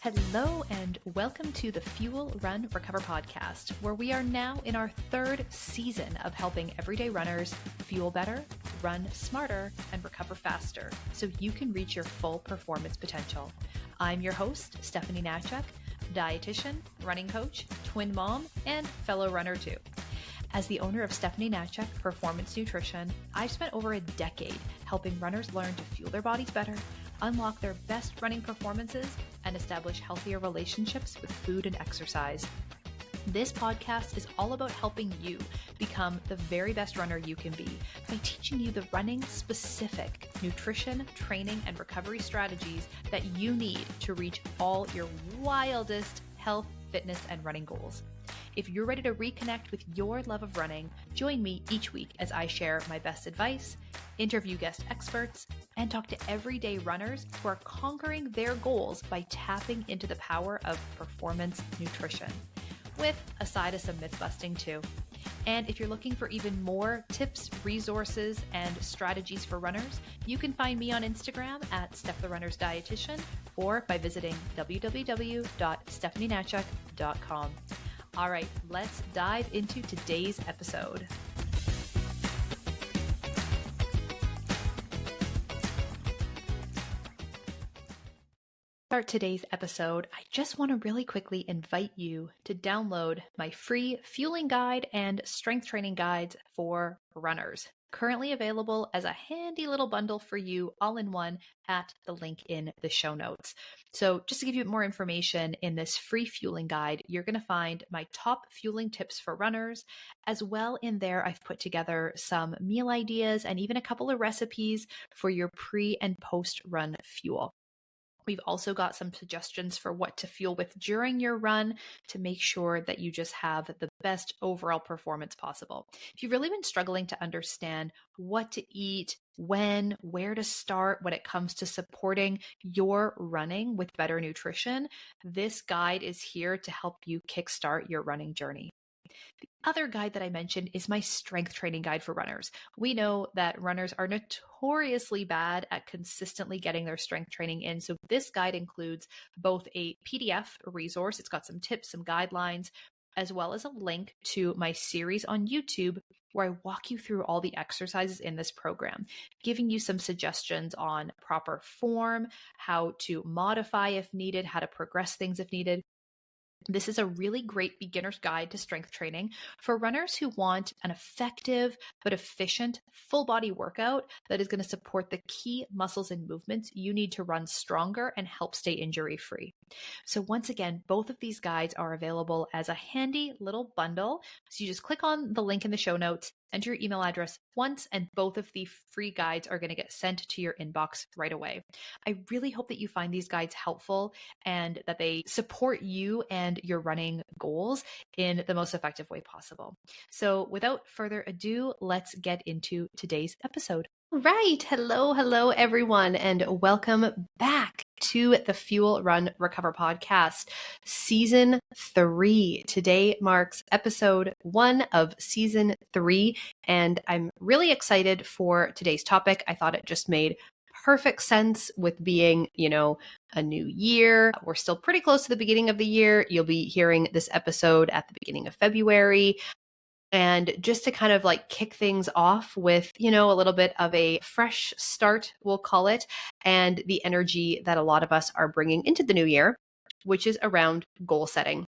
Hello and welcome to the Fuel, Run, Recover podcast, where we are now in our third season of helping everyday runners fuel better, run smarter, and recover faster so you can reach your full performance potential. I'm your host, Stephanie Natchuk, dietitian, running coach, twin mom, and fellow runner too. As the owner of Stephanie Natchuk Performance Nutrition, I've spent over a decade helping runners learn to fuel their bodies better, unlock their best running performances, and establish healthier relationships with food and exercise. This podcast is all about helping you become the very best runner you can be by teaching you the running-specific nutrition, training, and recovery strategies that you need to reach all your wildest health, fitness, and running goals. If you're ready to reconnect with your love of running, join me each week as I share my best advice, interview guest experts, and talk to everyday runners who are conquering their goals by tapping into the power of performance nutrition, with a side of some myth busting too. And if you're looking for even more tips, resources, and strategies for runners, you can find me on Instagram at Steph the Runner's Dietitian or by visiting www.stephanienatchuk.com. All right, let's dive into today's episode. Start today's episode, I just want to really quickly invite you to download my free fueling guide and strength training guides for runners. Currently available as a handy little bundle for you all in one at the link in the show notes. So just to give you more information, in this free fueling guide, you're going to find my top fueling tips for runners. As well, in there, I've put together some meal ideas and even a couple of recipes for your pre and post run fuel. We've also got some suggestions for what to fuel with during your run to make sure that you just have the best overall performance possible. If you've really been struggling to understand what to eat, when, where to start when it comes to supporting your running with better nutrition, this guide is here to help you kickstart your running journey. The other guide that I mentioned is my strength training guide for runners. We know that runners are notoriously bad at consistently getting their strength training in. So this guide includes both a PDF resource, it's got some tips, some guidelines, as well as a link to my series on YouTube where I walk you through all the exercises in this program, giving you some suggestions on proper form, how to modify if needed, how to progress things if needed. This is a really great beginner's guide to strength training for runners who want an effective but efficient full body workout that is going to support the key muscles and movements you need to run stronger and help stay injury free. So once again, both of these guides are available as a handy little bundle. So you just click on the link in the show notes, enter your email address once, and both of the free guides are going to get sent to your inbox right away. I really hope that you find these guides helpful and that they support you and your running goals in the most effective way possible. So without further ado, let's get into today's episode. All right. Hello, everyone, and welcome back to the Fuel, Run, Recover podcast, season 3. Today marks episode 1 of season 3, and I'm really excited for today's topic. I thought it just made perfect sense with being, a new year. We're still pretty close to the beginning of the year. You'll be hearing this episode at the beginning of February. And just to kind of like kick things off with, a little bit of a fresh start, we'll call it, and the energy that a lot of us are bringing into the new year, which is around goal setting.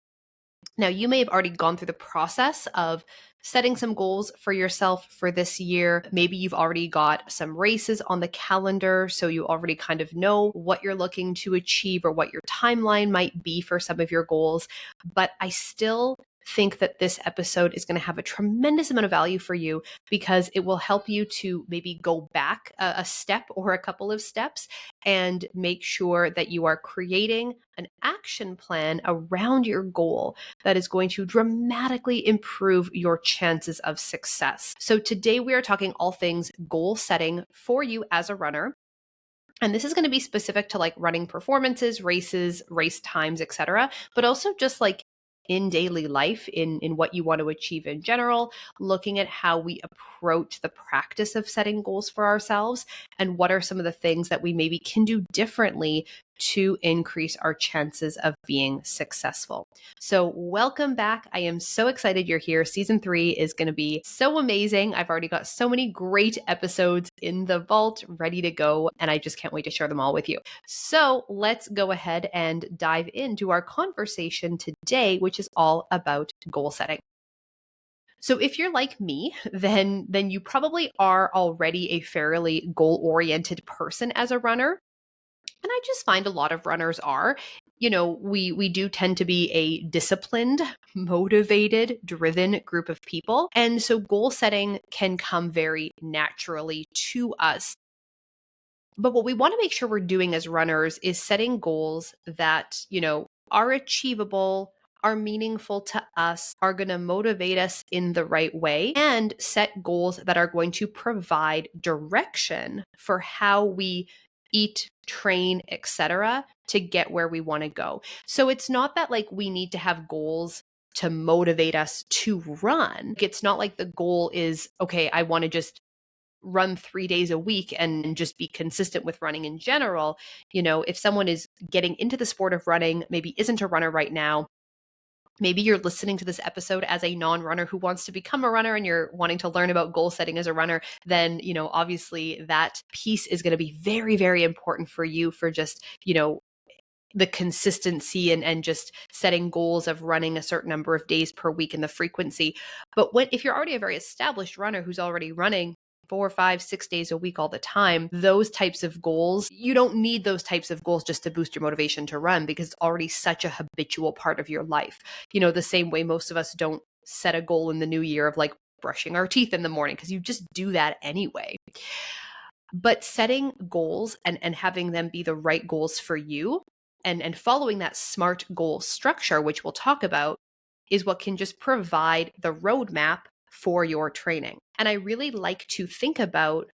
Now, you may have already gone through the process of setting some goals for yourself for this year. Maybe you've already got some races on the calendar, so you already kind of know what you're looking to achieve or what your timeline might be for some of your goals. But I still think that this episode is going to have a tremendous amount of value for you because it will help you to maybe go back a step or a couple of steps and make sure that you are creating an action plan around your goal that is going to dramatically improve your chances of success. So today we are talking all things goal setting for you as a runner. And this is going to be specific to like running performances, races, race times, etc., but also just like in daily life, in what you want to achieve in general, looking at how we approach the practice of setting goals for ourselves and what are some of the things that we maybe can do differently to increase our chances of being successful. So welcome back. I am so excited you're here. Season 3 is going to be so amazing. I've already got so many great episodes in the vault ready to go, and I just can't wait to share them all with you. So let's go ahead and dive into our conversation today, which is all about goal setting. So if you're like me, then you probably are already a fairly goal-oriented person as a runner. And I just find a lot of runners are. We do tend to be a disciplined, motivated, driven group of people. And so goal setting can come very naturally to us. But what we want to make sure we're doing as runners is setting goals that, are achievable, are meaningful to us, are going to motivate us in the right way, and set goals that are going to provide direction for how we eat, train, etc., to get where we want to go. So it's not that like we need to have goals to motivate us to run. It's not like the goal is, okay, I want to just run 3 days a week and just be consistent with running in general. If someone is getting into the sport of running, maybe isn't a runner right now, maybe you're listening to this episode as a non-runner who wants to become a runner and you're wanting to learn about goal setting as a runner, then, obviously that piece is going to be very, very important for you for just, the consistency and just setting goals of running a certain number of days per week and the frequency. But if you're already a very established runner who's already running 4, 5, 6 days a week all the time, those types of goals, you don't need those types of goals just to boost your motivation to run because it's already such a habitual part of your life. The same way most of us don't set a goal in the new year of like brushing our teeth in the morning because you just do that anyway. But setting goals and having them be the right goals for you and following that SMART goal structure, which we'll talk about, is what can just provide the roadmap for your training. And I really like to think about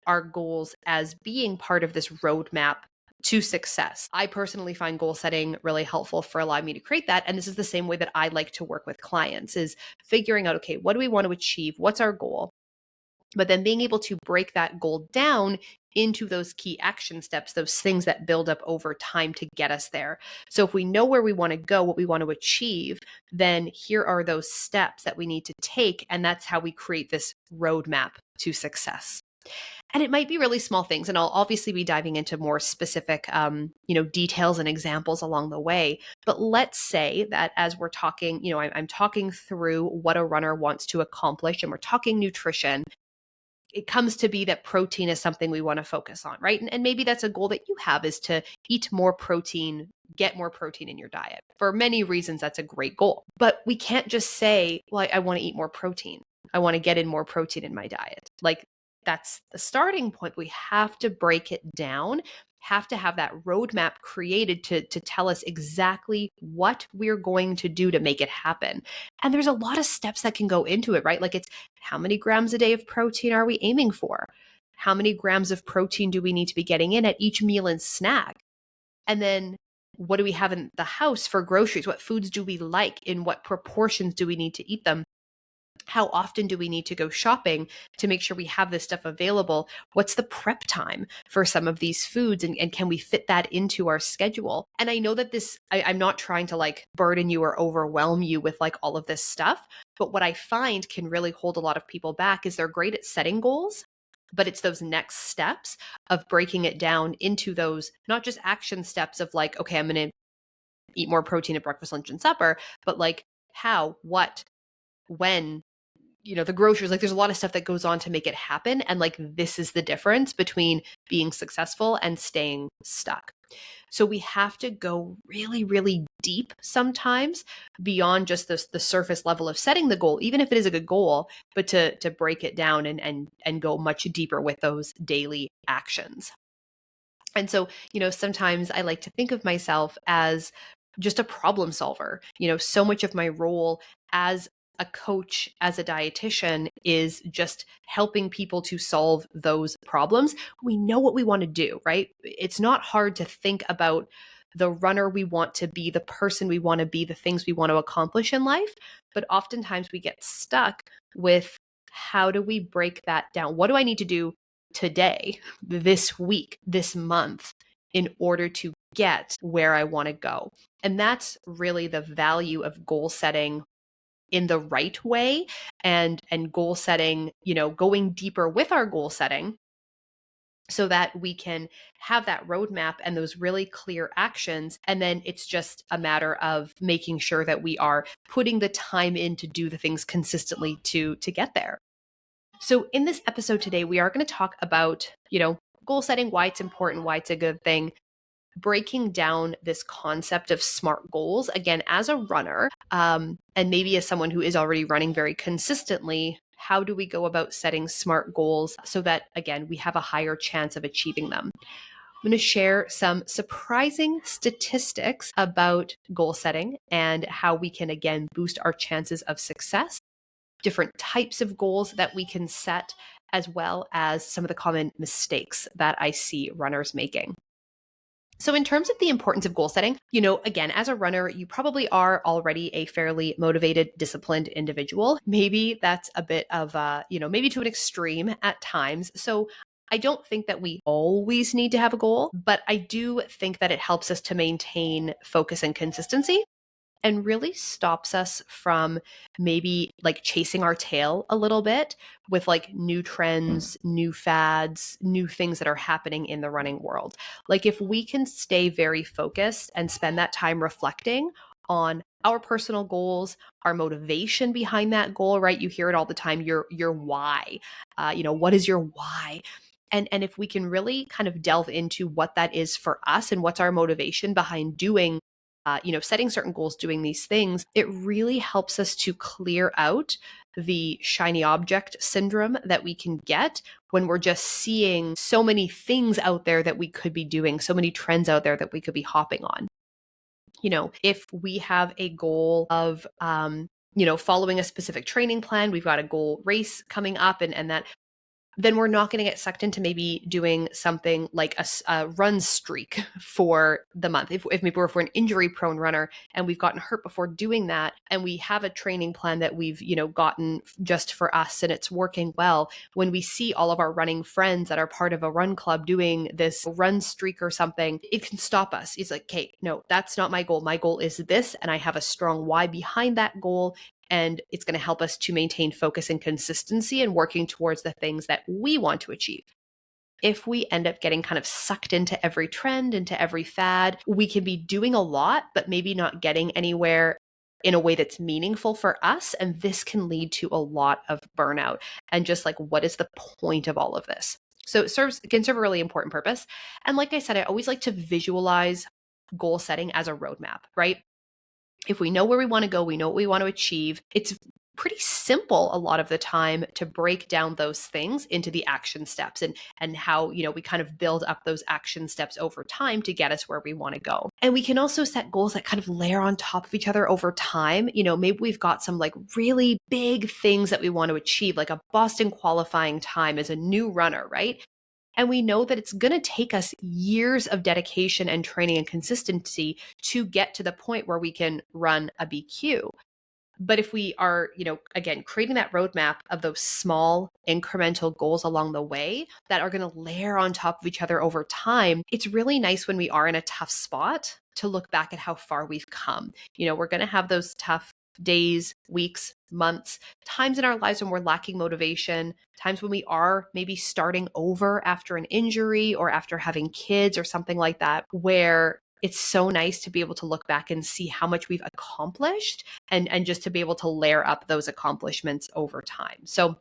our goals as being part of this roadmap to success. I personally find goal setting really helpful for allowing me to create that. And this is the same way that I like to work with clients, is figuring out, okay, what do we want to achieve? What's our goal? But then being able to break that goal down into those key action steps, those things that build up over time to get us there. So if we know where we want to go, what we want to achieve, then here are those steps that we need to take. And that's how we create this roadmap to success. And it might be really small things. And I'll obviously be diving into more specific, details and examples along the way. But let's say that as we're talking, I'm talking through what a runner wants to accomplish and we're talking nutrition. It comes to be that protein is something we want to focus on, right? And maybe that's a goal that you have, is to eat more protein, get more protein in your diet. For many reasons, that's a great goal. But we can't just say, well, I want to eat more protein. I want to get in more protein in my diet. Like, that's the starting point. We have to break it down, have to have that roadmap created to tell us exactly what we're going to do to make it happen. And there's a lot of steps that can go into it, right? Like, it's how many grams a day of protein are we aiming for? How many grams of protein do we need to be getting in at each meal and snack? And then what do we have in the house for groceries? What foods do we like? In what proportions do we need to eat them? How often do we need to go shopping to make sure we have this stuff available? What's the prep time for some of these foods? And can we fit that into our schedule? And I know that I'm not trying to like burden you or overwhelm you with like all of this stuff. But what I find can really hold a lot of people back is they're great at setting goals, but it's those next steps of breaking it down into those, not just action steps of like, okay, I'm going to eat more protein at breakfast, lunch, and supper, but like how, what, when, the groceries, like there's a lot of stuff that goes on to make it happen. And like, this is the difference between being successful and staying stuck. So we have to go really, really deep sometimes beyond just the surface level of setting the goal, even if it is a good goal, but to break it down and go much deeper with those daily actions. And so, sometimes I like to think of myself as just a problem solver. So much of my role as a coach, as a dietitian, is just helping people to solve those problems. We know what we want to do, right? It's not hard to think about the runner we want to be, the person we want to be, the things we want to accomplish in life. But oftentimes we get stuck with, how do we break that down? What do I need to do today, this week, this month, in order to get where I want to go. And that's really the value of goal setting in the right way, and goal setting, going deeper with our goal setting so that we can have that roadmap and those really clear actions. And then it's just a matter of making sure that we are putting the time in to do the things consistently to get there. So in this episode today, we are going to talk about, goal setting, why it's important, why it's a good thing, breaking down this concept of SMART goals, again, as a runner, and maybe as someone who is already running very consistently. How do we go about setting SMART goals so that, again, we have a higher chance of achieving them? I'm going to share some surprising statistics about goal setting and how we can, again, boost our chances of success, different types of goals that we can set, as well as some of the common mistakes that I see runners making. So in terms of the importance of goal setting, again, as a runner, you probably are already a fairly motivated, disciplined individual. Maybe that's a bit of maybe to an extreme at times. So I don't think that we always need to have a goal, but I do think that it helps us to maintain focus and consistency, and really stops us from maybe like chasing our tail a little bit with like new trends, new fads, new things that are happening in the running world. Like if we can stay very focused and spend that time reflecting on our personal goals, our motivation behind that goal, right? You hear it all the time, your why. What is your why? And if we can really kind of delve into what that is for us and what's our motivation behind doing setting certain goals, doing these things, it really helps us to clear out the shiny object syndrome that we can get when we're just seeing so many things out there that we could be doing, so many trends out there that we could be hopping on. If we have a goal of, following a specific training plan, we've got a goal race coming up, and that then we're not going to get sucked into maybe doing something like a run streak for the month. If maybe we're an injury prone runner and we've gotten hurt before doing that, and we have a training plan that we've, gotten just for us and it's working well, when we see all of our running friends that are part of a run club doing this run streak or something, it can stop us. It's like, okay, no, that's not my goal. My goal is this, and I have a strong why behind that goal. And it's going to help us to maintain focus and consistency and working towards the things that we want to achieve. If we end up getting kind of sucked into every trend, into every fad, we can be doing a lot, but maybe not getting anywhere in a way that's meaningful for us. And this can lead to a lot of burnout and just like, what is the point of all of this? So it can serve a really important purpose. And like I said, I always like to visualize goal setting as a roadmap, right? If we know where we want to go, we know what we want to achieve, it's pretty simple a lot of the time to break down those things into the action steps, and how, we kind of build up those action steps over time to get us where we want to go. And we can also set goals that kind of layer on top of each other over time. Maybe we've got some like really big things that we want to achieve, like a Boston qualifying time as a new runner, right? And we know that it's going to take us years of dedication and training and consistency to get to the point where we can run a BQ. But if we are, again, creating that roadmap of those small incremental goals along the way that are going to layer on top of each other over time, it's really nice when we are in a tough spot to look back at how far we've come. We're going to have those tough days, weeks, months, times in our lives when we're lacking motivation, times when we are maybe starting over after an injury or after having kids or something like that, where it's so nice to be able to look back and see how much we've accomplished, and just to be able to layer up those accomplishments over time. So,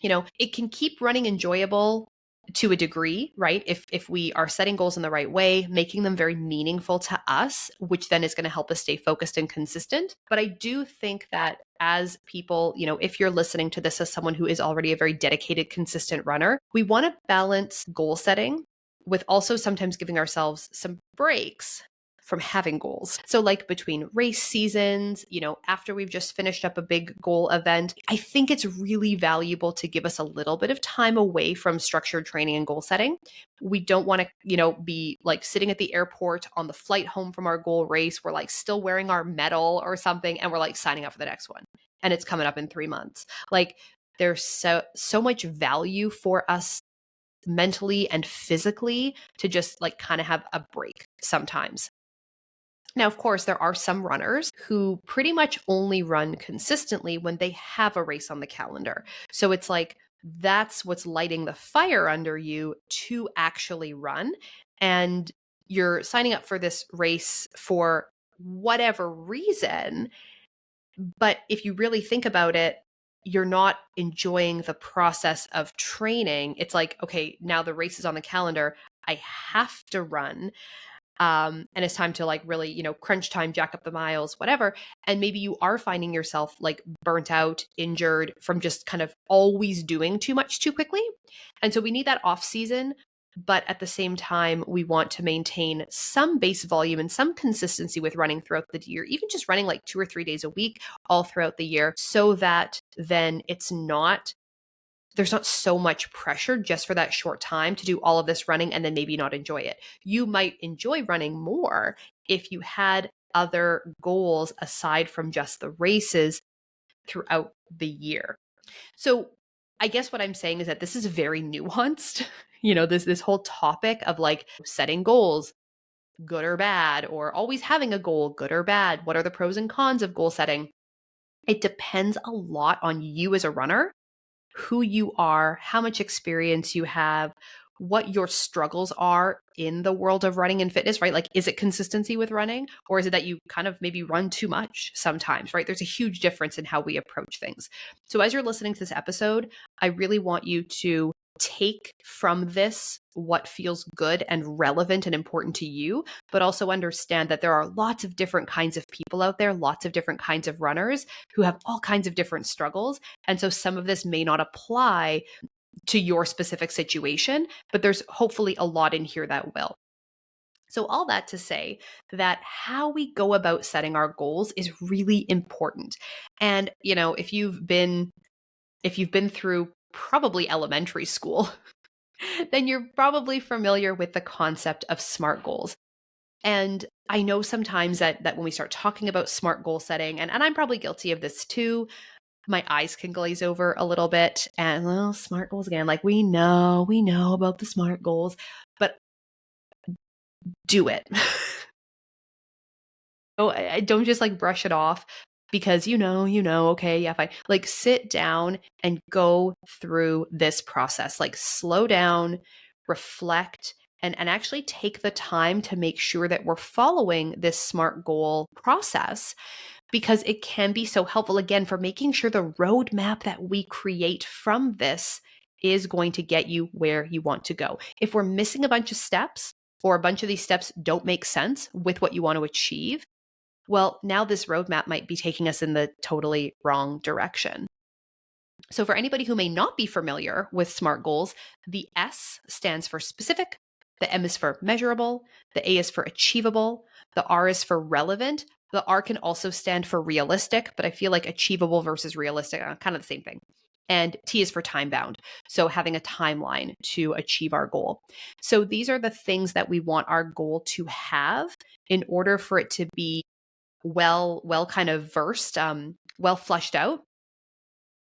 it can keep running enjoyable to a degree, right? If we are setting goals in the right way, making them very meaningful to us, which then is going to help us stay focused and consistent. But I do think that as people, if you're listening to this as someone who is already a very dedicated, consistent runner, we want to balance goal setting with also sometimes giving ourselves some breaks from having goals. So like between race seasons, after we've just finished up a big goal event, I think it's really valuable to give us a little bit of time away from structured training and goal setting. We don't want to, be like sitting at the airport on the flight home from our goal race. We're like still wearing our medal or something, and we're like signing up for the next one. And it's coming up in 3 months. Like there's so much value for us mentally and physically to just like kind of have a break sometimes. Now, of course, there are some runners who pretty much only run consistently when they have a race on the calendar. So it's like that's what's lighting the fire under you to actually run. And you're signing up for this race for whatever reason. But if you really think about it, you're not enjoying the process of training. It's like, okay, now the race is on the calendar. I have to run, and it's time to like really, crunch time, jack up the miles, whatever. And maybe you are finding yourself like burnt out, injured from just kind of always doing too much too quickly. And so we need that off season. But at the same time, we want to maintain some base volume and some consistency with running throughout the year, even just running like 2 or 3 days a week all throughout the year, so that then there's not so much pressure just for that short time to do all of this running and then maybe not enjoy it. You might enjoy running more if you had other goals aside from just the races throughout the year. So I guess what I'm saying is that this is very nuanced. This whole topic of like setting goals, good or bad, or always having a goal, good or bad. What are the pros and cons of goal setting? It depends a lot on you as a runner, who you are, how much experience you have, what your struggles are in the world of running and fitness, right? Like, is it consistency with running, or is it that you kind of maybe run too much sometimes, right? There's a huge difference in how we approach things. So as you're listening to this episode, I really want you to take from this what feels good and relevant and important to you, but also understand that there are lots of different kinds of people out there, lots of different kinds of runners who have all kinds of different struggles. And so some of this may not apply to your specific situation, but there's hopefully a lot in here that will. So all that to say that how we go about setting our goals is really important. And, if you've been through probably elementary school, then you're probably familiar with the concept of SMART goals. And I know sometimes that when we start talking about SMART goal setting, and I'm probably guilty of this too, my eyes can glaze over a little bit. And well, SMART goals again, like we know about the SMART goals, but do it. I don't just like brush it off because okay, yeah, fine. Like sit down and go through this process. Like slow down, reflect, and actually take the time to make sure that we're following this SMART goal process, because it can be so helpful again for making sure the roadmap that we create from this is going to get you where you want to go. If we're missing a bunch of steps, or a bunch of these steps don't make sense with what you want to achieve, well, now this roadmap might be taking us in the totally wrong direction. So for anybody who may not be familiar with SMART goals, the S stands for specific, the M is for measurable, the A is for achievable, the R is for relevant. The R can also stand for realistic, but I feel like achievable versus realistic are kind of the same thing. And T is for time bound. So having a timeline to achieve our goal. So these are the things that we want our goal to have in order for it to be well kind of versed, well fleshed out,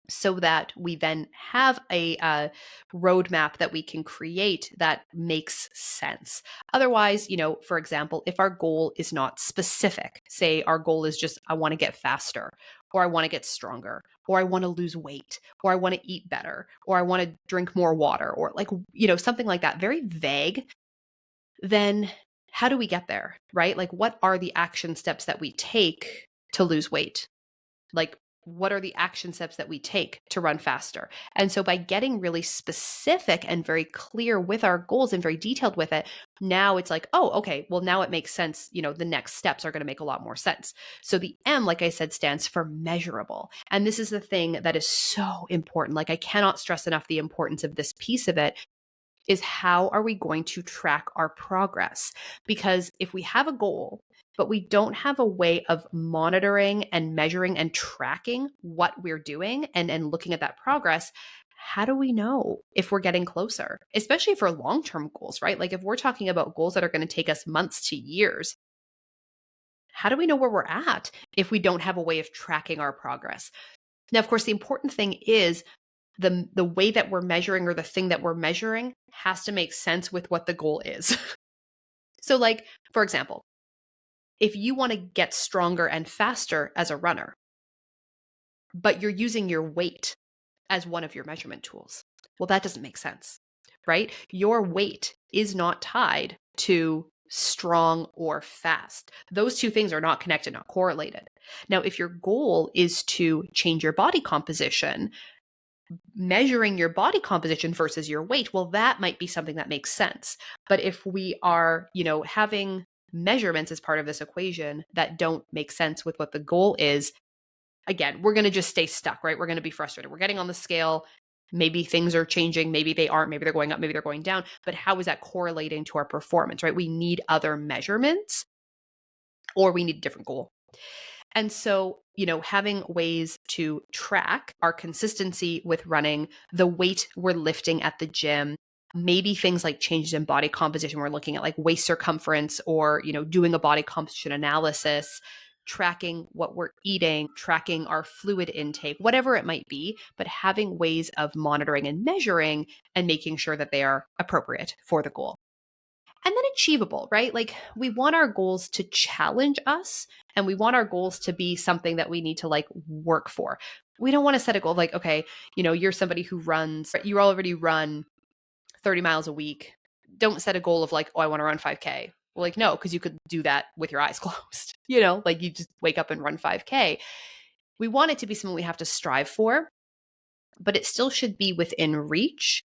so that we then have a roadmap that we can create that makes sense. Otherwise, for example, if our goal is not specific, say our goal is just, I want to get faster, or I want to get stronger, or I want to lose weight, or I want to eat better, or I want to drink more water, or like, something like that, very vague, then how do we get there, right? Like, what are the action steps that we take to lose weight? Like, what are the action steps that we take to run faster? And so by getting really specific and very clear with our goals and very detailed with it, now it's like, oh, okay, well, now it makes sense. The next steps are going to make a lot more sense. So the M, like I said, stands for measurable. And this is the thing that is so important. Like, I cannot stress enough the importance of this piece of it, is how are we going to track our progress? Because if we have a goal, but we don't have a way of monitoring and measuring and tracking what we're doing and looking at that progress, how do we know if we're getting closer? Especially for long-term goals, right? Like if we're talking about goals that are going to take us months to years, how do we know where we're at if we don't have a way of tracking our progress? Now, of course, the important thing is the way that we're measuring or the thing that we're measuring has to make sense with what the goal is. So like, for example, if you want to get stronger and faster as a runner, but you're using your weight as one of your measurement tools, well, that doesn't make sense, right? Your weight is not tied to strong or fast. Those two things are not connected, not correlated. Now, if your goal is to change your body composition, measuring your body composition versus your weight, well, that might be something that makes sense. But if we are, having measurements as part of this equation that don't make sense with what the goal is, again, we're going to just stay stuck, right? We're going to be frustrated. We're getting on the scale. Maybe things are changing. Maybe they aren't. Maybe they're going up. Maybe they're going down. But how is that correlating to our performance, right? We need other measurements or we need a different goal. And so, having ways to track our consistency with running, the weight we're lifting at the gym, maybe things like changes in body composition. We're looking at like waist circumference or, doing a body composition analysis, tracking what we're eating, tracking our fluid intake, whatever it might be, but having ways of monitoring and measuring and making sure that they are appropriate for the goal. And then achievable, right? Like we want our goals to challenge us and we want our goals to be something that we need to like work for. We don't want to set a goal like, okay, you're somebody who runs, you already run 30 miles a week. Don't set a goal of like, oh, I want to run 5K. Well, like, no, because you could do that with your eyes closed, like you just wake up and run 5K. We want it to be something we have to strive for, but it still should be within reach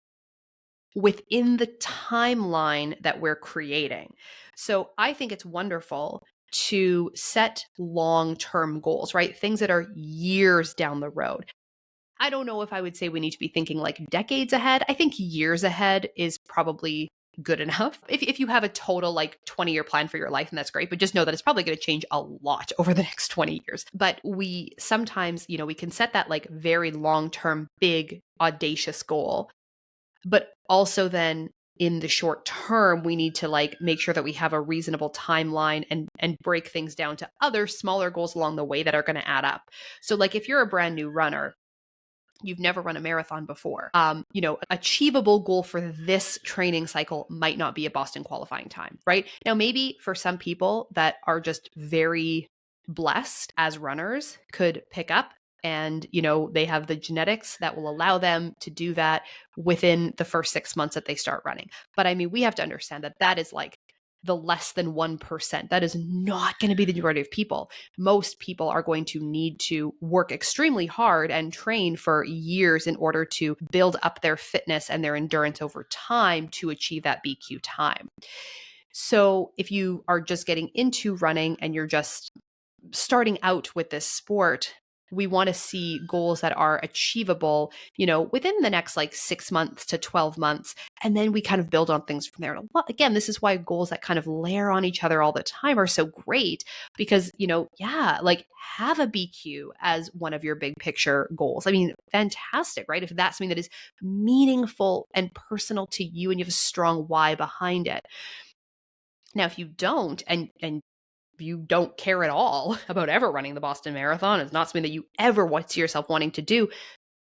within the timeline that we're creating. So I think it's wonderful to set long-term goals, right? Things that are years down the road. I don't know if I would say we need to be thinking like decades ahead. I think years ahead is probably good enough. If you have a total like 20-year plan for your life, and that's great, but just know that it's probably going to change a lot over the next 20 years. But we sometimes, we can set that like very long-term, big, audacious goal. But also then in the short term, we need to like make sure that we have a reasonable timeline and break things down to other smaller goals along the way that are going to add up. So like if you're a brand new runner, you've never run a marathon before, achievable goal for this training cycle might not be a Boston qualifying time, right? Now, maybe for some people that are just very blessed as runners could pick up and, they have the genetics that will allow them to do that within the first 6 months that they start running. But I mean, we have to understand that that is like the less than 1%. That is not going to be the majority of people. Most people are going to need to work extremely hard and train for years in order to build up their fitness and their endurance over time to achieve that BQ time. So if you are just getting into running and you're just starting out with this sport, we want to see goals that are achievable, within the next like 6 months to 12 months. And then we kind of build on things from there. Again, this is why goals that kind of layer on each other all the time are so great because, like have a BQ as one of your big picture goals. I mean, fantastic, right? If that's something that is meaningful and personal to you and you have a strong why behind it. Now, if you don't, and you don't care at all about ever running the Boston Marathon, it's not something that you ever want to see yourself wanting to do,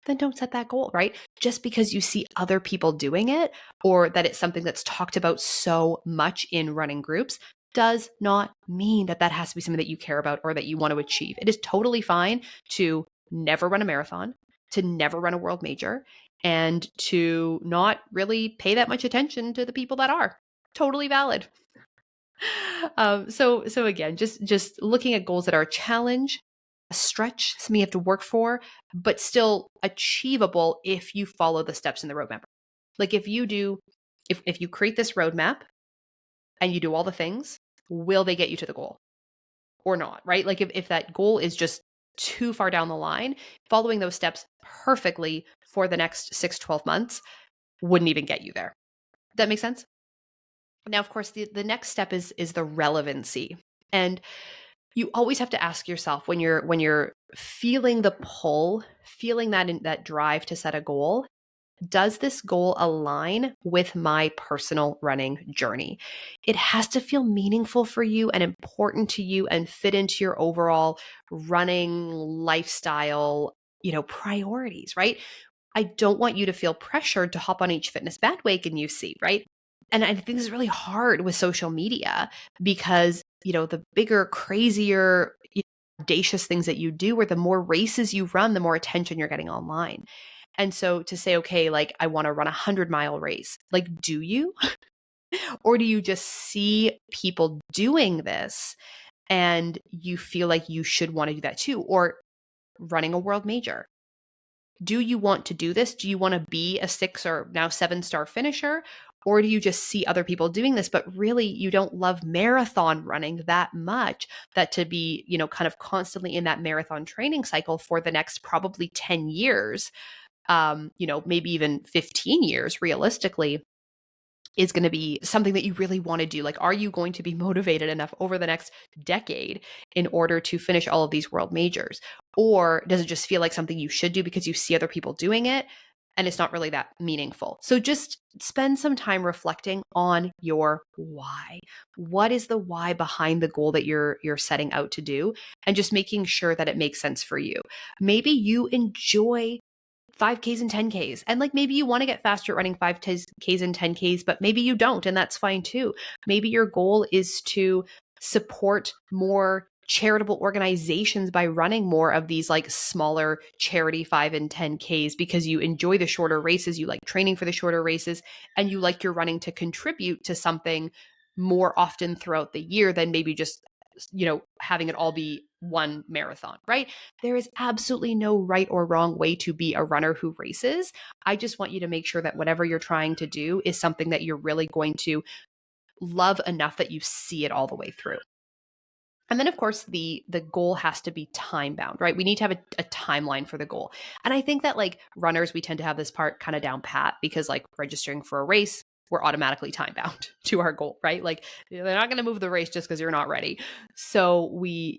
then don't set that goal, right? Just because you see other people doing it or that it's something that's talked about so much in running groups does not mean that that has to be something that you care about or that you want to achieve. It is totally fine to never run a marathon, to never run a world major, and to not really pay that much attention to the people that are. Totally valid. So again, just looking at goals that are a challenge, a stretch, something you have to work for, but still achievable if you follow the steps in the roadmap. Like if you create this roadmap and you do all the things, will they get you to the goal or not, right? Like if that goal is just too far down the line, following those steps perfectly for the next 6-12 months wouldn't even get you there. That makes sense? Now, of course, the next step is the relevancy. And you always have to ask yourself when you're feeling the pull, feeling that drive to set a goal, does this goal align with my personal running journey? It has to feel meaningful for you and important to you and fit into your overall running lifestyle, priorities, right? I don't want you to feel pressured to hop on each fitness bandwagon you see, right? And I think this is really hard with social media because, the bigger, crazier, audacious things that you do, or the more races you run, the more attention you're getting online. And so to say, okay, like I want to run 100-mile race, like, do you? Or do you just see people doing this and you feel like you should want to do that too? Or running a world major. Do you want to do this? Do you want to be a 6 or now 7-star finisher? Or do you just see other people doing this, but really you don't love marathon running that much that to be, kind of constantly in that marathon training cycle for the next probably 10 years, maybe even 15 years realistically, is going to be something that you really want to do? Like, are you going to be motivated enough over the next decade in order to finish all of these world majors? Or does it just feel like something you should do because you see other people doing it and it's not really that meaningful? So just spend some time reflecting on your why. What is the why behind the goal that you're setting out to do, and just making sure that it makes sense for you. Maybe you enjoy 5Ks and 10Ks. And like maybe you want to get faster at running 5Ks and 10Ks, but maybe you don't. And that's fine too. Maybe your goal is to support more charitable organizations by running more of these like smaller charity 5 and 10Ks because you enjoy the shorter races, you like training for the shorter races, and you like your running to contribute to something more often throughout the year than maybe just having it all be one marathon, right? There is absolutely no right or wrong way to be a runner who races. I just want you to make sure that whatever you're trying to do is something that you're really going to love enough that you see it all the way through. And then, of course, the goal has to be time bound, right? We need to have a timeline for the goal. And I think that like runners, we tend to have this part kind of down pat because like registering for a race, we're automatically time bound to our goal, right? Like they're not going to move the race just because you're not ready. So we,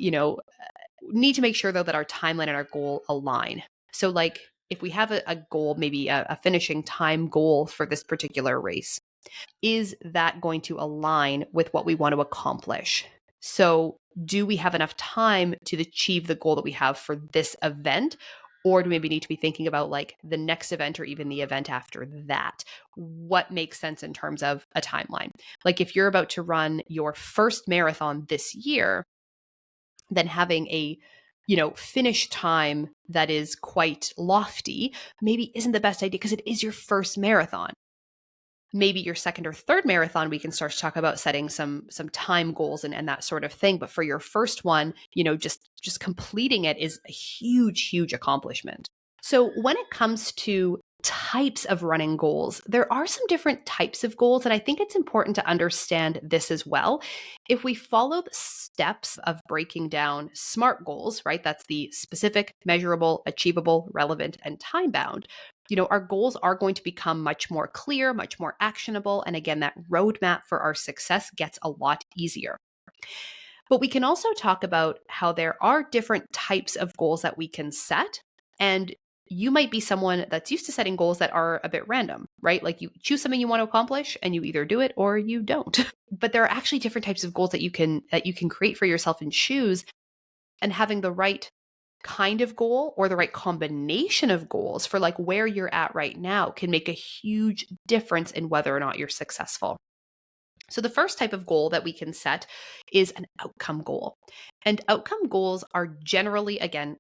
need to make sure though that our timeline and our goal align. So like if we have a goal, maybe a finishing time goal for this particular race, is that going to align with what we want to accomplish? So do we have enough time to achieve the goal that we have for this event? Or do we maybe need to be thinking about like the next event or even the event after that? What makes sense in terms of a timeline? Like if you're about to run your first marathon this year, then having a finish time that is quite lofty maybe isn't the best idea because it is your first marathon. Maybe your second or third marathon, we can start to talk about setting some time goals and that sort of thing. But for your first one, just completing it is a huge, huge accomplishment. So when it comes to types of running goals, there are some different types of goals. And I think it's important to understand this as well. If we follow the steps of breaking down SMART goals, right? That's the specific, measurable, achievable, relevant, and time bound. Our goals are going to become much more clear, much more actionable. And again, that roadmap for our success gets a lot easier. But we can also talk about how there are different types of goals that we can set. And you might be someone that's used to setting goals that are a bit random, right? Like you choose something you want to accomplish and you either do it or you don't. But there are actually different types of goals that you can create for yourself and choose, and having the right kind of goal or the right combination of goals for like where you're at right now can make a huge difference in whether or not you're successful. So the first type of goal that we can set is an outcome goal. And outcome goals are generally, again,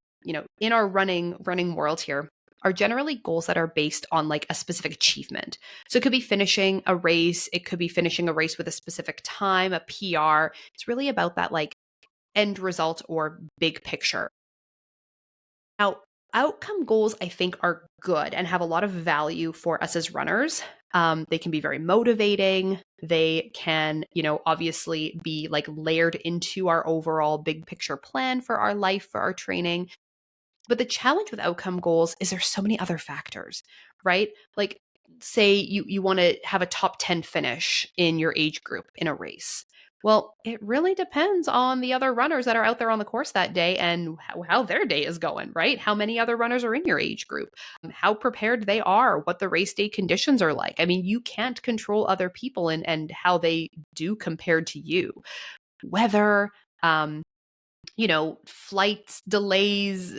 in our running world here, are generally goals that are based on like a specific achievement. So it could be finishing a race, it could be finishing a race with a specific time, a PR. It's really about that like end result or big picture. Now, outcome goals, I think, are good and have a lot of value for us as runners. They can be very motivating. They can, obviously be like layered into our overall big picture plan for our life, for our training. But the challenge with outcome goals is there's so many other factors, right? Like say you want to have a top 10 finish in your age group in a race. Well, it really depends on the other runners that are out there on the course that day and how their day is going, right? How many other runners are in your age group, how prepared they are, what the race day conditions are like. I mean, you can't control other people and how they do compared to you. Weather, flights, delays,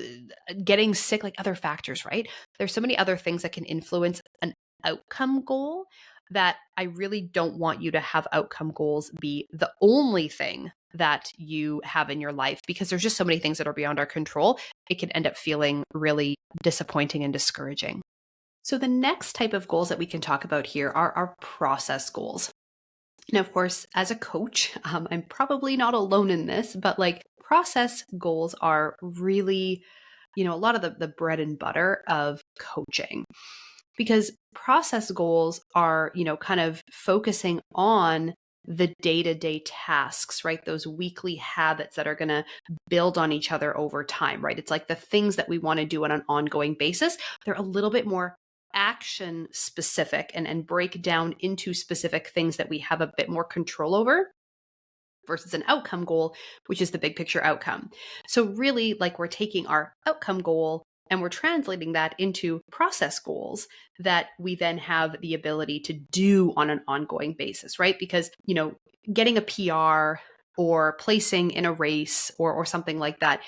getting sick, like other factors, right? There's so many other things that can influence an outcome goal that I really don't want you to have outcome goals be the only thing that you have in your life, because there's just so many things that are beyond our control. It can end up feeling really disappointing and discouraging. So the next type of goals that we can talk about here are our process goals. Now, of course, as a coach, I'm probably not alone in this, but like process goals are really, a lot of the bread and butter of coaching, because process goals are, kind of focusing on the day-to-day tasks, right? Those weekly habits that are going to build on each other over time, right? It's like the things that we want to do on an ongoing basis. They're a little bit more action specific and break down into specific things that we have a bit more control over versus an outcome goal, which is the big picture outcome. So really, like, we're taking our outcome goal and we're translating that into process goals that we then have the ability to do on an ongoing basis, right? Because, getting a PR or placing in a race or something like that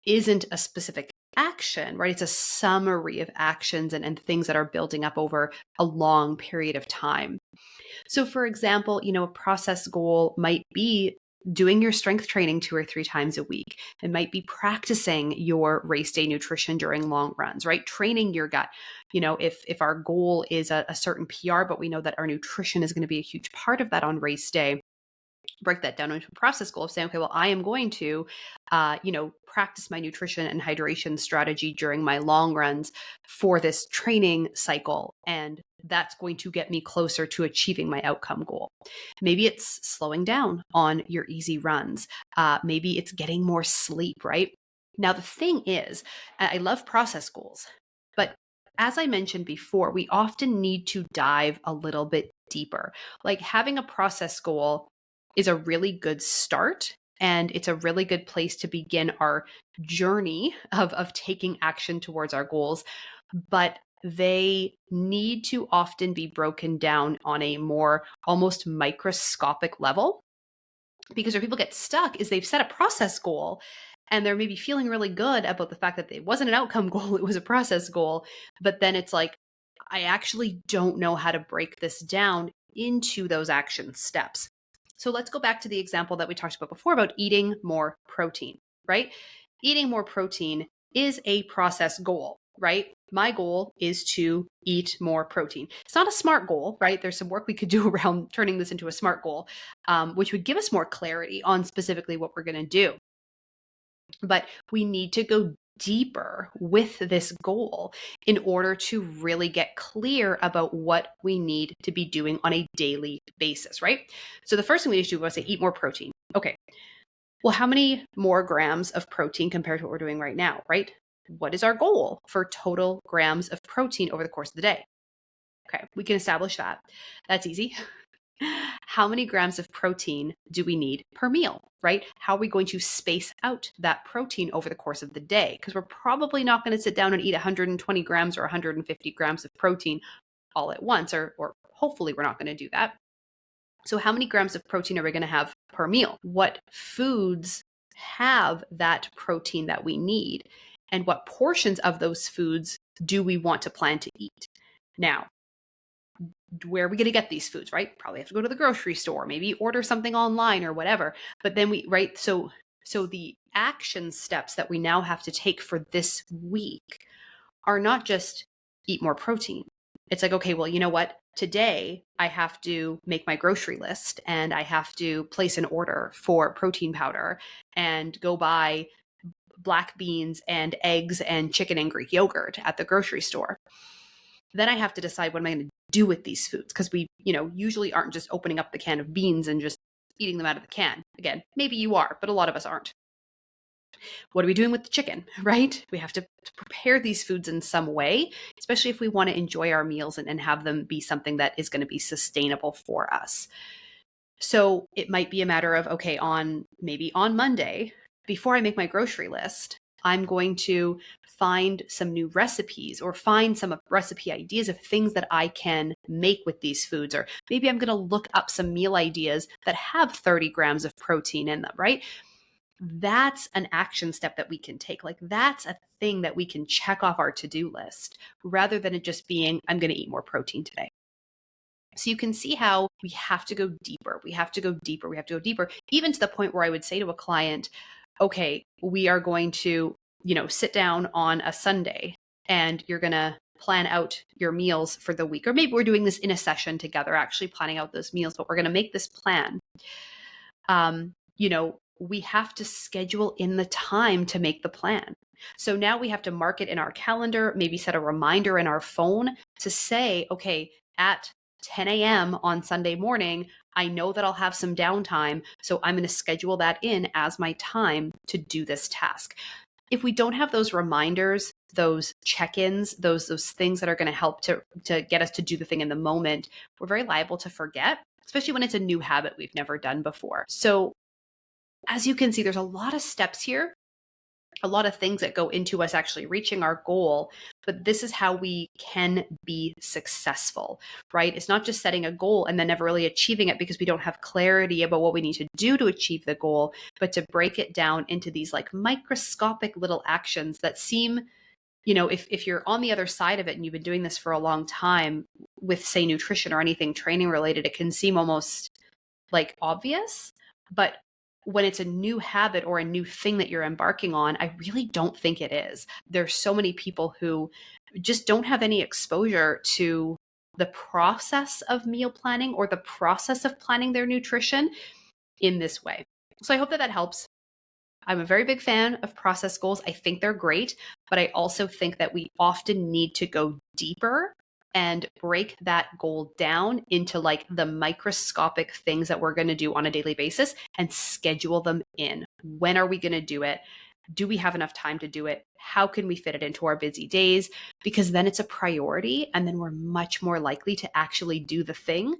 isn't a specific action, right? It's a summary of actions and things that are building up over a long period of time. So for example, a process goal might be doing your strength training 2 or 3 times a week. It might be practicing your race day nutrition during long runs, right? Training your gut. If our goal is a certain PR, but we know that our nutrition is going to be a huge part of that on race day, break that down into a process goal of saying, okay, well, I am going to, practice my nutrition and hydration strategy during my long runs for this training cycle. And that's going to get me closer to achieving my outcome goal. Maybe it's slowing down on your easy runs. Maybe it's getting more sleep, right? Now, the thing is, I love process goals, but as I mentioned before, we often need to dive a little bit deeper. Like, having a process goal is a really good start, and it's a really good place to begin our journey of taking action towards our goals. But they need to often be broken down on a more almost microscopic level, because where people get stuck is they've set a process goal and they're maybe feeling really good about the fact that it wasn't an outcome goal, it was a process goal. But then it's like, I actually don't know how to break this down into those action steps. So let's go back to the example that we talked about before about eating more protein, right? Eating more protein is a process goal, right? My goal is to eat more protein. It's not a SMART goal, right? There's some work we could do around turning this into a SMART goal, which would give us more clarity on specifically what we're going to do. But we need to go deeper with this goal in order to really get clear about what we need to be doing on a daily basis, right? So the first thing we need to do was say, eat more protein. Okay. Well, how many more grams of protein compared to what we're doing right now, right? What is our goal for total grams of protein over the course of the day? Okay, we can establish that. That's easy. How many grams of protein do we need per meal, right? How are we going to space out that protein over the course of the day? Because we're probably not going to sit down and eat 120 grams or 150 grams of protein all at once, or hopefully we're not going to do that. So how many grams of protein are we going to have per meal? What foods have that protein that we need? And what portions of those foods do we want to plan to eat? Now, where are we going to get these foods, right? Probably have to go to the grocery store, maybe order something online or whatever. But then right? So the action steps that we now have to take for this week are not just eat more protein. It's like, okay, well, you know what? Today I have to make my grocery list and I have to place an order for protein powder and go buy black beans and eggs and chicken and Greek yogurt at the grocery store. Then I have to decide what am I going to do with these foods, because we, usually aren't just opening up the can of beans and just eating them out of the can. Again, maybe you are, but a lot of us aren't. What are we doing with the chicken, right? We have to prepare these foods in some way, especially if we want to enjoy our meals and have them be something that is going to be sustainable for us. So it might be a matter of, okay, maybe on Monday, before I make my grocery list, I'm going to find some new recipes or find some recipe ideas of things that I can make with these foods. Or maybe I'm going to look up some meal ideas that have 30 grams of protein in them, right? that's an action step that we can take. Like that's a thing that we can check off our to-do list rather than it just being, I'm going to eat more protein today. So you can see how we have to go deeper. We have to go deeper. We have to go deeper, even to the point where I would say to a client, okay, we are going to, sit down on a Sunday and you're going to plan out your meals for the week. Or maybe we're doing this in a session together, actually planning out those meals, but we're going to make this plan. We have to schedule in the time to make the plan. So now we have to mark it in our calendar, maybe set a reminder in our phone to say, okay, at 10 a.m. on Sunday morning, I know that I'll have some downtime. So I'm going to schedule that in as my time to do this task. If we don't have those reminders, those check-ins, those things that are going to help to get us to do the thing in the moment, we're very liable to forget, especially when it's a new habit we've never done before. So as you can see, there's a lot of steps here, a lot of things that go into us actually reaching our goal, but this is how we can be successful, right? It's not just setting a goal and then never really achieving it because we don't have clarity about what we need to do to achieve the goal, but to break it down into these like microscopic little actions that seem, if you're on the other side of it and you've been doing this for a long time with, say, nutrition or anything training related, it can seem almost like obvious, but when it's a new habit or a new thing that you're embarking on, I really don't think it is. There's so many people who just don't have any exposure to the process of meal planning or the process of planning their nutrition in this way. So I hope that helps. I'm a very big fan of process goals. I think they're great, but I also think that we often need to go deeper and break that goal down into like the microscopic things that we're going to do on a daily basis and schedule them in. When are we going to do it? Do we have enough time to do it? How can we fit it into our busy days? Because then it's a priority and then we're much more likely to actually do the thing.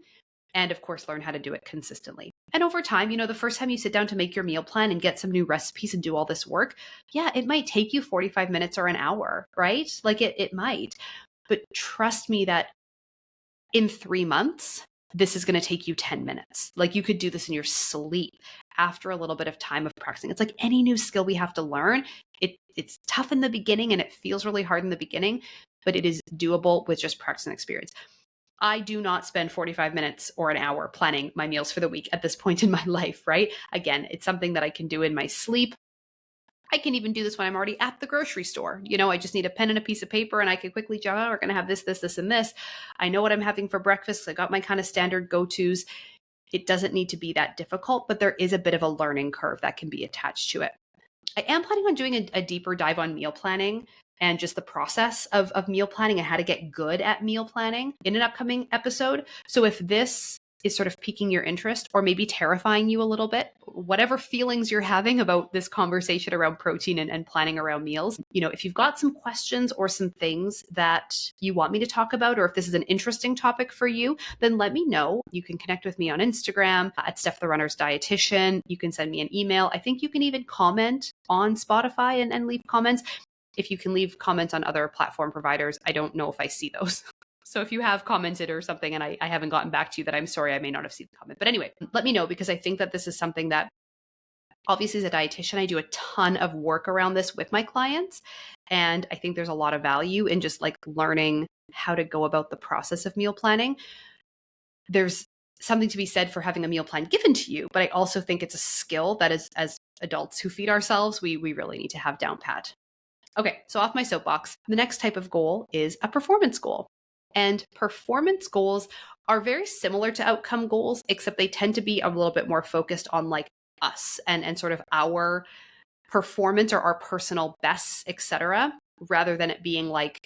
And of course, learn how to do it consistently. And over time, the first time you sit down to make your meal plan and get some new recipes and do all this work, yeah, it might take you 45 minutes or an hour, right? Like it might. But trust me that in 3 months, this is going to take you 10 minutes. Like you could do this in your sleep after a little bit of time of practicing. It's like any new skill we have to learn. It's tough in the beginning and it feels really hard in the beginning, but it is doable with just practice and experience. I do not spend 45 minutes or an hour planning my meals for the week at this point in my life, right? Again, it's something that I can do in my sleep. I can even do this when I'm already at the grocery store. I just need a pen and a piece of paper and I can quickly jot, we're going to have this, this, this, and this. I know what I'm having for breakfast. I got my kind of standard go-tos. It doesn't need to be that difficult, but there is a bit of a learning curve that can be attached to it. I am planning on doing a deeper dive on meal planning and just the process of meal planning and how to get good at meal planning in an upcoming episode. So if this is sort of piquing your interest or maybe terrifying you a little bit, whatever feelings you're having about this conversation around protein and planning around meals, if you've got some questions or some things that you want me to talk about, or if this is an interesting topic for you, then let me know. You can connect with me on Instagram at Steph the Runner's Dietitian. You can send me an email. I think you can even comment on Spotify and leave comments. If you can leave comments on other platform providers, I don't know if I see those. So if you have commented or something and I haven't gotten back to you, then I'm sorry, I may not have seen the comment. But anyway, let me know because I think that this is something that obviously as a dietitian, I do a ton of work around this with my clients. And I think there's a lot of value in just like learning how to go about the process of meal planning. There's something to be said for having a meal plan given to you, but I also think it's a skill that as adults who feed ourselves, we really need to have down pat. Okay, so off my soapbox, the next type of goal is a performance goal. And performance goals are very similar to outcome goals, except they tend to be a little bit more focused on like us and sort of our performance or our personal bests, etc., rather than it being like,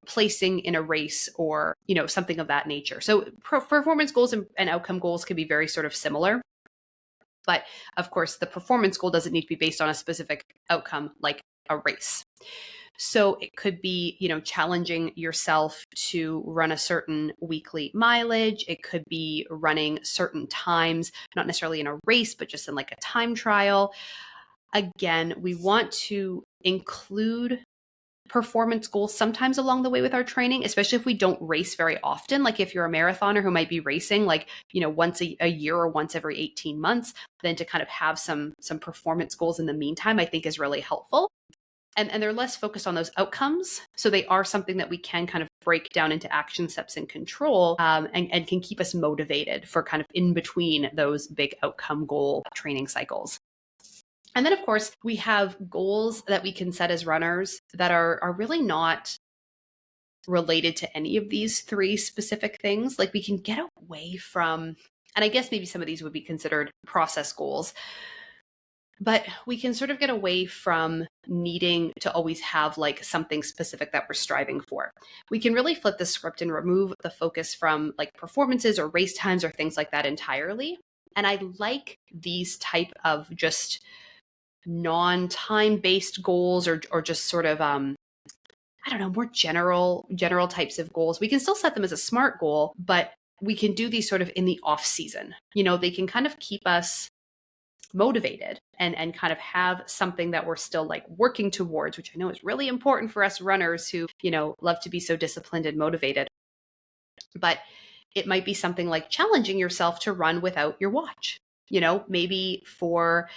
placing in a race or, something of that nature. So performance goals and outcome goals can be very sort of similar. But of course, the performance goal doesn't need to be based on a specific outcome like a race. So it could be, challenging yourself to run a certain weekly mileage. It could be running certain times, not necessarily in a race, but just in like a time trial. Again, we want to include performance goals sometimes along the way with our training, especially if we don't race very often. Like if you're a marathoner who might be racing like, once a year or once every 18 months, then to kind of have some performance goals in the meantime, I think is really helpful. And they're less focused on those outcomes. So they are something that we can kind of break down into action steps and control, and can keep us motivated for kind of in between those big outcome goal training cycles. And then, of course, we have goals that we can set as runners that are really not related to any of these three specific things. Like we can get away from, and I guess maybe some of these would be considered process goals, but we can sort of get away from needing to always have like something specific that we're striving for. We can really flip the script and remove the focus from like performances or race times or things like that entirely. And I like these type of just non-time based goals or just sort of I don't know, more general types of goals. We can still set them as a SMART goal, but we can do these sort of in the off season. They can kind of keep us motivated and kind of have something that we're still like working towards, which I know is really important for us runners who, love to be so disciplined and motivated. But it might be something like challenging yourself to run without your watch. Maybe for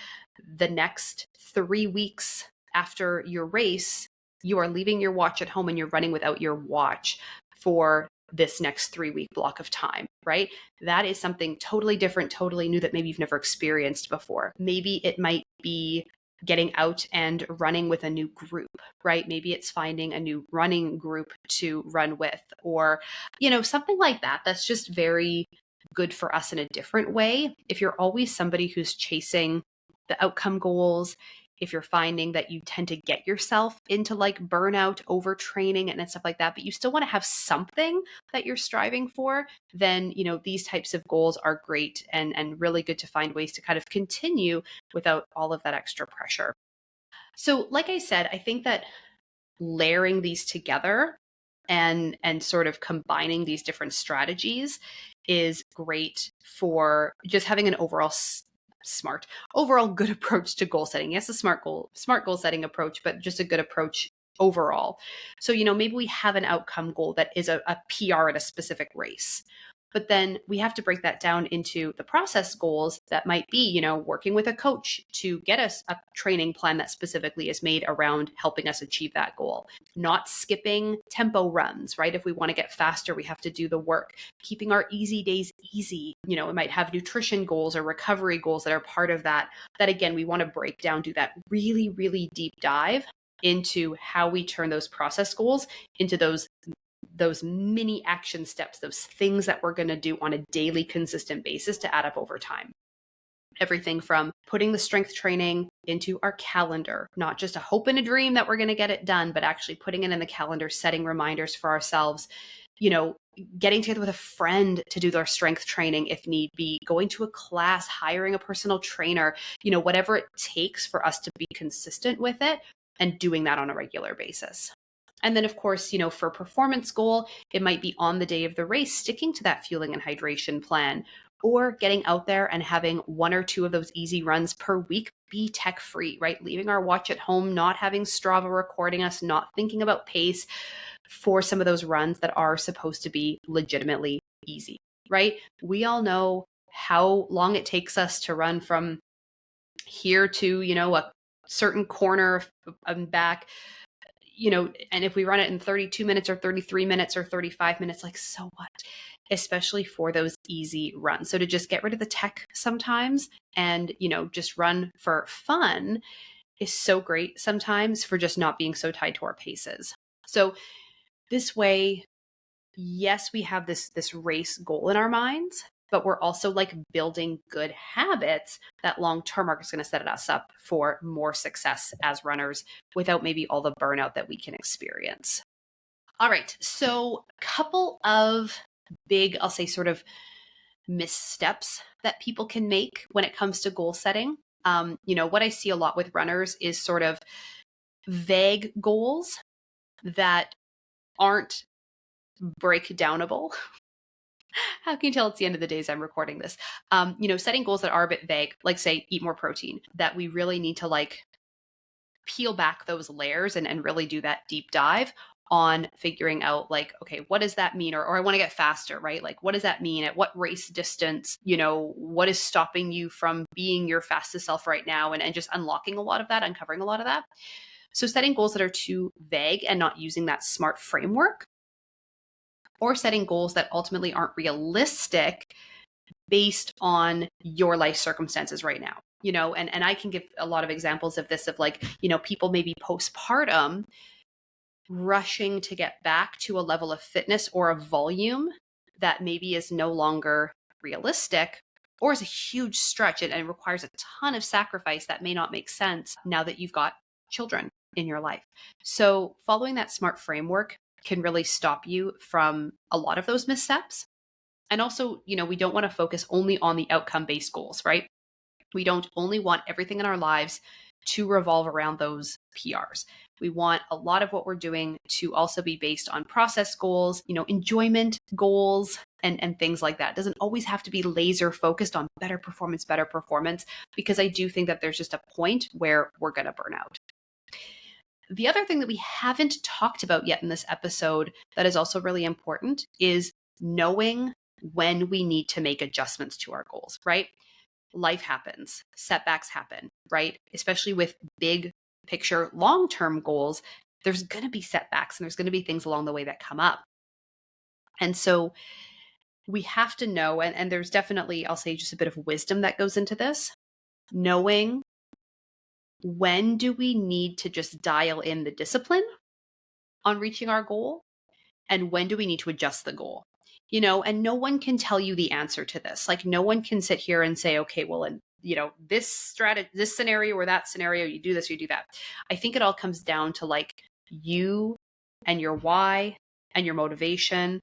the next 3 weeks after your race, you are leaving your watch at home and you're running without your watch for this next 3-week block of time, right? That is something totally different, totally new that maybe you've never experienced before. Maybe it might be getting out and running with a new group, right? Maybe it's finding a new running group to run with, or, something like that. That's just very good for us in a different way. If you're always somebody who's chasing the outcome goals, if you're finding that you tend to get yourself into like burnout, overtraining and stuff like that, but you still want to have something that you're striving for, then, these types of goals are great and really good to find ways to kind of continue without all of that extra pressure. So like I said, I think that layering these together and sort of combining these different strategies is great for just having an overall good approach to goal setting. Yes, a smart goal setting approach, but just a good approach overall. So, maybe we have an outcome goal that is a PR at a specific race. But then we have to break that down into the process goals that might be, working with a coach to get us a training plan that specifically is made around helping us achieve that goal. Not skipping tempo runs, right? If we want to get faster, we have to do the work. Keeping our easy days easy. It might have nutrition goals or recovery goals that are part of that. That again, we want to break down, do that really, really deep dive into how we turn those process goals into those mini action steps, those things that we're going to do on a daily consistent basis to add up over time. Everything from putting the strength training into our calendar, not just a hope and a dream that we're going to get it done, but actually putting it in the calendar, setting reminders for ourselves, getting together with a friend to do their strength training if need be, going to a class, hiring a personal trainer, whatever it takes for us to be consistent with it and doing that on a regular basis. And then, of course, for performance goal, it might be on the day of the race, sticking to that fueling and hydration plan, or getting out there and having 1 or 2 of those easy runs per week be tech free, right? Leaving our watch at home, not having Strava recording us, not thinking about pace for some of those runs that are supposed to be legitimately easy, right? We all know how long it takes us to run from here to, a certain corner and back. And if we run it in 32 minutes or 33 minutes or 35 minutes, like, so what? Especially for those easy runs. So to just get rid of the tech sometimes and, just run for fun is so great sometimes for just not being so tied to our paces. So this way, yes, we have this race goal in our minds, but we're also like building good habits that long-term are just going to set us up for more success as runners without maybe all the burnout that we can experience. All right. So a couple of big, I'll say sort of missteps that people can make when it comes to goal setting. What I see a lot with runners is sort of vague goals that aren't breakdownable. How can you tell it's the end of the day as I'm recording this? Setting goals that are a bit vague, like say eat more protein, that we really need to like peel back those layers and really do that deep dive on figuring out like, okay, what does that mean? Or I want to get faster, right? Like, what does that mean? At what race distance? What is stopping you from being your fastest self right now? And just unlocking a lot of that, uncovering a lot of that. So setting goals that are too vague and not using that SMART framework, or setting goals that ultimately aren't realistic based on your life circumstances right now. And I can give a lot of examples of this, of like, people maybe postpartum rushing to get back to a level of fitness or a volume that maybe is no longer realistic, or is a huge stretch and requires a ton of sacrifice that may not make sense now that you've got children in your life. So following that SMART framework can really stop you from a lot of those missteps. And also, we don't want to focus only on the outcome-based goals, right? We don't only want everything in our lives to revolve around those PRs. We want a lot of what we're doing to also be based on process goals, enjoyment goals, and things like that. It doesn't always have to be laser focused on better performance, because I do think that there's just a point where we're going to burn out. The other thing that we haven't talked about yet in this episode that is also really important is knowing when we need to make adjustments to our goals, right? Life happens, setbacks happen, right? Especially with big picture, long-term goals, there's going to be setbacks and there's going to be things along the way that come up. And so we have to know, and there's definitely, I'll say, just a bit of wisdom that goes into this, knowing when do we need to just dial in the discipline on reaching our goal, and when do we need to adjust the goal. And no one can tell you the answer to this. Like, no one can sit here and say, okay, well, in this scenario or that scenario, you do this, you do that. I think it all comes down to like you and your why and your motivation,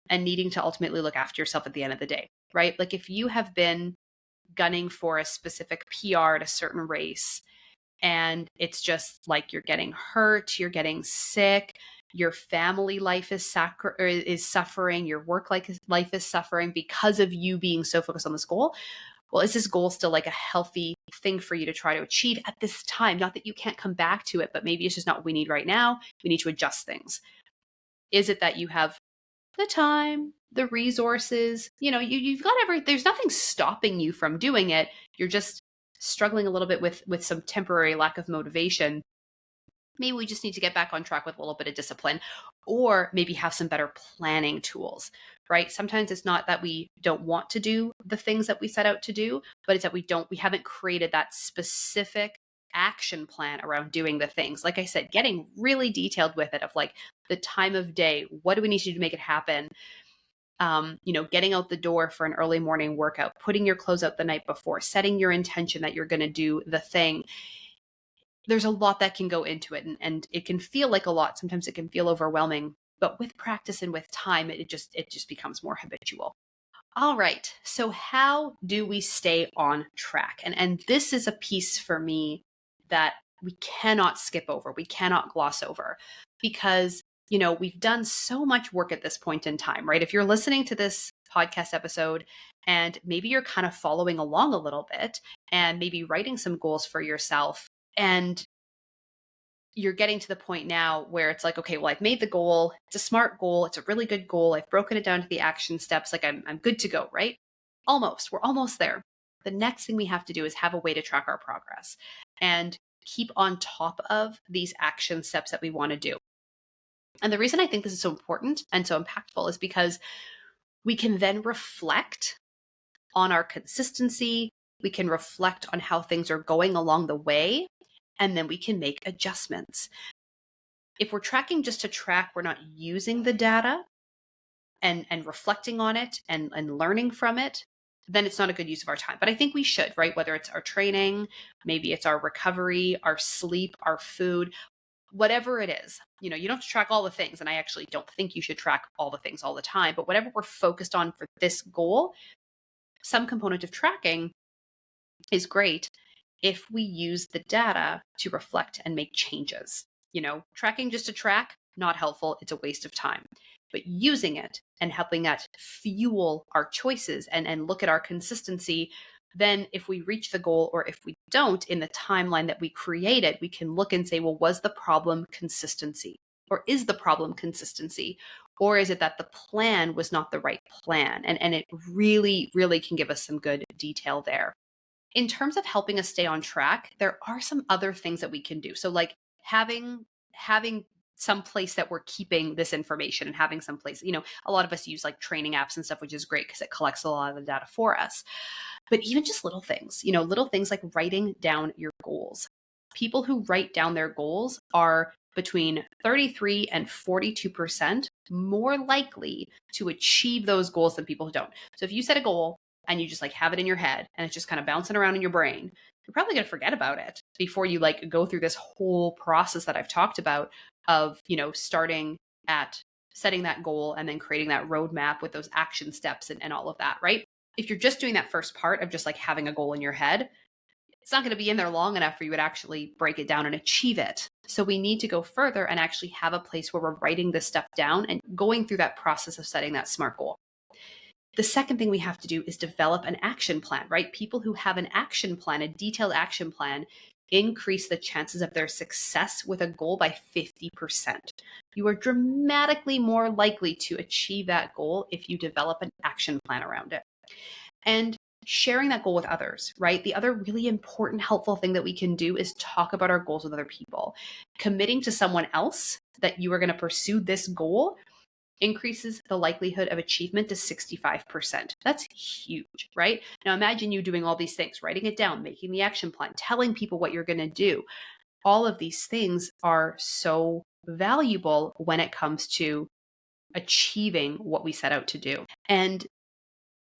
and needing to ultimately look after yourself at the end of the day, right? Like, if you have been gunning for a specific PR at a certain race, and it's just like you're getting hurt, you're getting sick, your family life is suffering, your work life is suffering because of you being so focused on this goal. Well, is this goal still like a healthy thing for you to try to achieve at this time? Not that you can't come back to it, but maybe it's just not what we need right now. We need to adjust things. Is it that you have the time, the resources, you've got there's nothing stopping you from doing it. You're just struggling a little bit with some temporary lack of motivation. Maybe we just need to get back on track with a little bit of discipline, or maybe have some better planning tools, right? Sometimes it's not that we don't want to do the things that we set out to do, but it's that we haven't created that specific action plan around doing the things. Like I said, getting really detailed with it, of like the time of day, what do we need to do to make it happen? Getting out the door for an early morning workout, putting your clothes out the night before, setting your intention that you're going to do the thing. There's a lot that can go into it, and it can feel like a lot. Sometimes it can feel overwhelming, but with practice and with time, it just becomes more habitual. All right. So how do we stay on track? And this is a piece for me that we cannot skip over. We cannot gloss over, because we've done so much work at this point in time, right? If you're listening to this podcast episode and maybe you're kind of following along a little bit and maybe writing some goals for yourself, and you're getting to the point now where it's like, okay, well, I've made the goal. It's a SMART goal. It's a really good goal. I've broken it down to the action steps. Like I'm good to go, right? Almost. We're almost there. The next thing we have to do is have a way to track our progress and keep on top of these action steps that we want to do. And the reason I think this is so important and so impactful is because we can then reflect on our consistency. We can reflect on how things are going along the way, and then we can make adjustments. If we're tracking just to track, we're not using the data and reflecting on it and learning from it, then it's not a good use of our time. But I think we should, right? Whether it's our training, maybe it's our recovery, our sleep, our food, whatever it is. You don't have to track all the things. And I actually don't think you should track all the things all the time. But whatever we're focused on for this goal, some component of tracking is great if we use the data to reflect and make changes. Tracking just to track, not helpful. It's a waste of time. But using it and helping that fuel our choices and look at our consistency, Then if we reach the goal or if we don't in the timeline that we created, we can look and say, well, was the problem consistency? Or is the problem consistency? Or is it that the plan was not the right plan? And it really, really can give us some good detail there. In terms of helping us stay on track, there are some other things that we can do. So like having some place that we're keeping this information and having some place, a lot of us use like training apps and stuff, which is great because it collects a lot of the data for us. But even just little things, little things like writing down your goals. People who write down their goals are between 33 and 42% more likely to achieve those goals than people who don't. So if you set a goal and you just like have it in your head and it's just kind of bouncing around in your brain, you're probably going to forget about it before you like go through this whole process that I've talked about of, starting at setting that goal and then creating that roadmap with those action steps and all of that, right? If you're just doing that first part of just like having a goal in your head, it's not going to be in there long enough for you to actually break it down and achieve it. So we need to go further and actually have a place where we're writing this stuff down and going through that process of setting that SMART goal. The second thing we have to do is develop an action plan, right? People who have an action plan, a detailed action plan, increase the chances of their success with a goal by 50%. You are dramatically more likely to achieve that goal if you develop an action plan around it. And sharing that goal with others, right? The other really important, helpful thing that we can do is talk about our goals with other people. Committing to someone else that you are going to pursue this goal increases the likelihood of achievement to 65%. That's huge, right? Now imagine you doing all these things, writing it down, making the action plan, telling people what you're going to do. All of these things are so valuable when it comes to achieving what we set out to do. And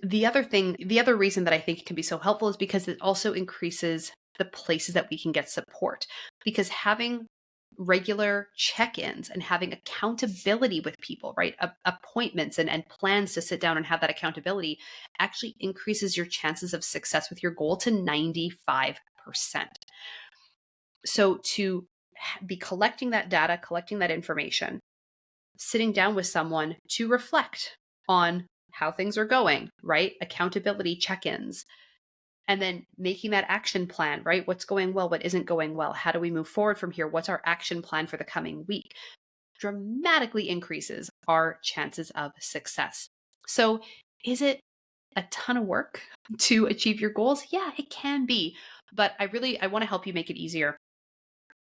the other reason that I think it can be so helpful is because it also increases the places that we can get support. Because having regular check-ins and having accountability with people, right? Appointments and plans to sit down and have that accountability actually increases your chances of success with your goal to 95%. So to be collecting that data, collecting that information, sitting down with someone to reflect on how things are going, right? Accountability check-ins. And then making that action plan, right? What's going well? What isn't going well? How do we move forward from here? What's our action plan for the coming week? Dramatically increases our chances of success. So is it a ton of work to achieve your goals? Yeah, it can be. But I want to help you make it easier.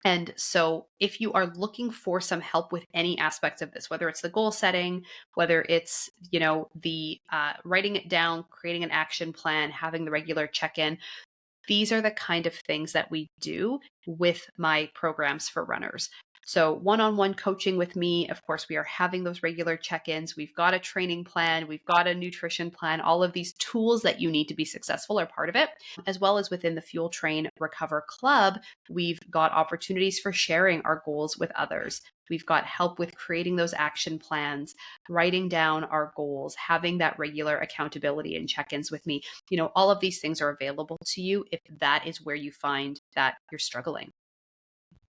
And so if you are looking for some help with any aspects of this, whether it's the goal setting, whether it's, the writing it down, creating an action plan, having the regular check-in, these are the kind of things that we do with my programs for runners. So one-on-one coaching with me, of course, we are having those regular check-ins. We've got a training plan. We've got a nutrition plan. All of these tools that you need to be successful are part of it, as well as within the Fuel Train Recover Club, we've got opportunities for sharing our goals with others. We've got help with creating those action plans, writing down our goals, having that regular accountability and check-ins with me. All of these things are available to you if that is where you find that you're struggling.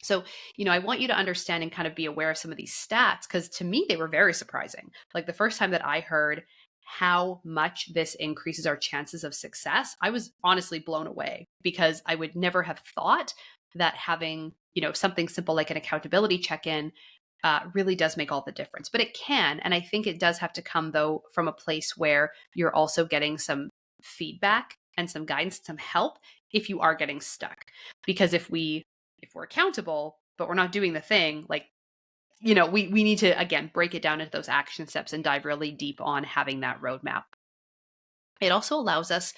So, I want you to understand and kind of be aware of some of these stats because to me, they were very surprising. Like the first time that I heard how much this increases our chances of success, I was honestly blown away because I would never have thought that having, something simple like an accountability check-in really does make all the difference. But it can. And I think it does have to come, though, from a place where you're also getting some feedback and some guidance, some help if you are getting stuck. Because if we're accountable, but we're not doing the thing, like, we need to, again, break it down into those action steps and dive really deep on having that roadmap. It also allows us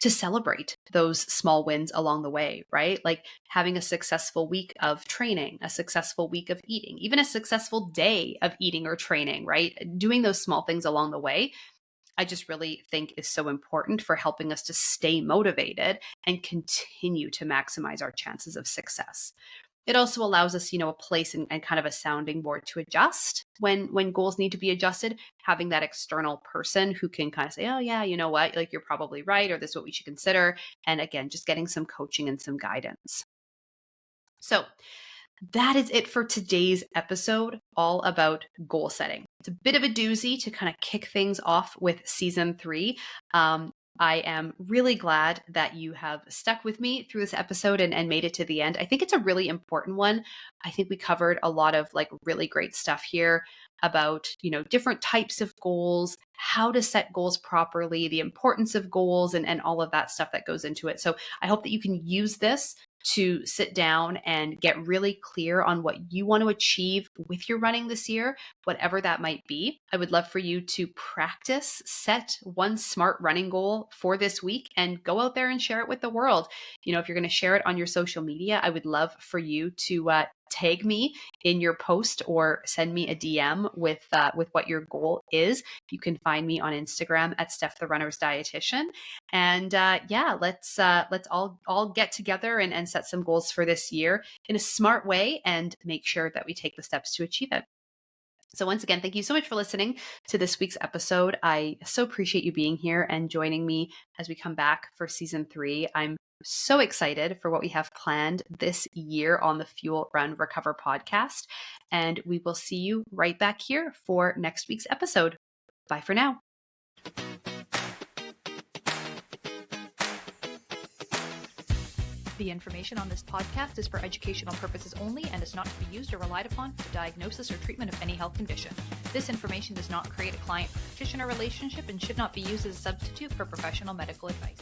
to celebrate those small wins along the way, right? Like having a successful week of training, a successful week of eating, even a successful day of eating or training, right? Doing those small things along the way, I just really think is so important for helping us to stay motivated and continue to maximize our chances of success. It also allows us, a place and kind of a sounding board to adjust when goals need to be adjusted. Having that external person who can kind of say, oh yeah, you know what, like you're probably right, or this is what we should consider. And again, just getting some coaching and some guidance. So that is it for today's episode, all about goal setting. It's a bit of a doozy to kind of kick things off with season 3. I am really glad that you have stuck with me through this episode and made it to the end. I think it's a really important one. I think we covered a lot of like really great stuff here about, different types of goals, how to set goals properly, the importance of goals, and all of that stuff that goes into it. So I hope that you can use this to sit down and get really clear on what you want to achieve with your running this year, whatever that might be. I would love for you to practice, set one smart running goal for this week and go out there and share it with the world. If you're going to share it on your social media, I would love for you to tag me in your post or send me a DM with what your goal is. You can find me on Instagram at Steph the Runner's Dietitian. And let's all get together and set some goals for this year in a smart way and make sure that we take the steps to achieve it. So once again, thank you so much for listening to this week's episode. I so appreciate you being here and joining me as we come back for season 3. I'm so excited for what we have planned this year on the Fuel, Run, Recover podcast. And we will see you right back here for next week's episode. Bye for now. The information on this podcast is for educational purposes only and is not to be used or relied upon for diagnosis or treatment of any health condition. This information does not create a client-practitioner relationship and should not be used as a substitute for professional medical advice.